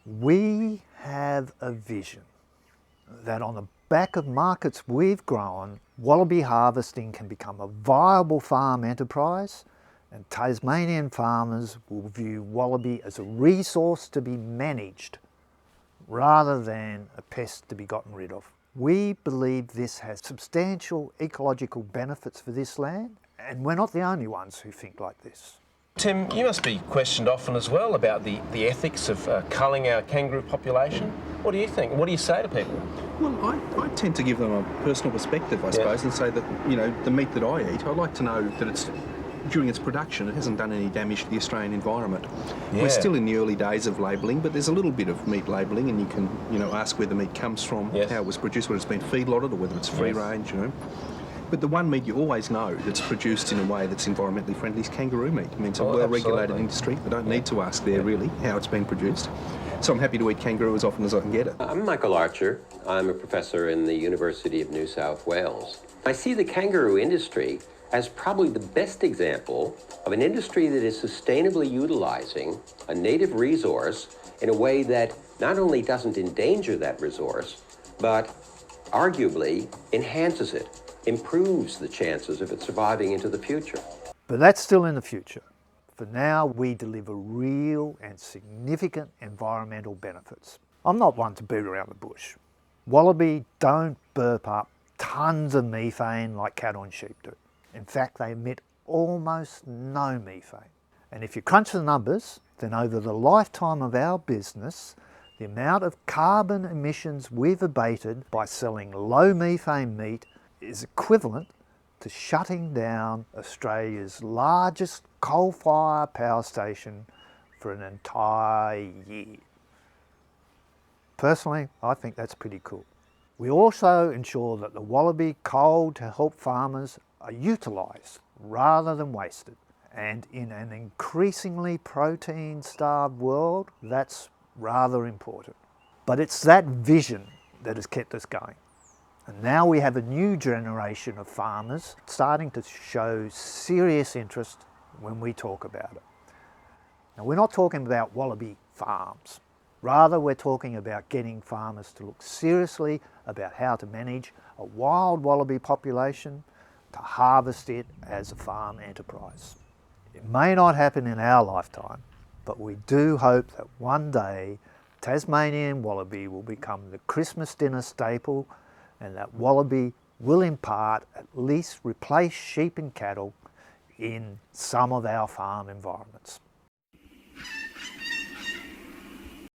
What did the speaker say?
We have a vision that on the back of markets we've grown, wallaby harvesting can become a viable farm enterprise, and Tasmanian farmers will view wallaby as a resource to be managed rather than a pest to be gotten rid of. We believe this has substantial ecological benefits for this land, and we're not the only ones who think like this. Tim, you must be questioned often as well about the ethics of culling our kangaroo population. What do you think? What do you say to people? Well, I tend to give them a personal perspective, I suppose, and say that, you know, the meat that I eat, I like to know that it's, during its production, it hasn't done any damage to the Australian environment. Yeah. We're still in the early days of labelling, but there's a little bit of meat labelling, and you can, you know, ask where the meat comes from, Yes. how it was produced, whether it's been feedlotted or whether it's free range, you know. But the one meat you always know that's produced in a way that's environmentally friendly is kangaroo meat. I mean, it's a well-regulated absolutely. industry. I don't need to ask there, really, how it's been produced. So I'm happy to eat kangaroo as often as I can get it. I'm Michael Archer. I'm a professor in the University of New South Wales. I see the kangaroo industry as probably the best example of an industry that is sustainably utilizing a native resource in a way that not only doesn't endanger that resource, but arguably enhances it, improves the chances of it surviving into the future. But that's still in the future. For now, we deliver real and significant environmental benefits. I'm not one to beat around the bush. Wallaby don't burp up tons of methane like cattle and sheep do. In fact, they emit almost no methane. And if you crunch the numbers, then over the lifetime of our business, the amount of carbon emissions we've abated by selling low methane meat is equivalent to shutting down Australia's largest coal-fired power station for an entire year. Personally, I think that's pretty cool. We also ensure that the wallaby culled to help farmers are utilised rather than wasted. And in an increasingly protein-starved world, that's rather important. But it's that vision that has kept us going. And now we have a new generation of farmers starting to show serious interest when we talk about it. Now, we're not talking about wallaby farms. Rather, we're talking about getting farmers to look seriously about how to manage a wild wallaby population, to harvest it as a farm enterprise. It may not happen in our lifetime, but we do hope that one day Tasmanian wallaby will become the Christmas dinner staple, and that wallaby will in part at least replace sheep and cattle in some of our farm environments.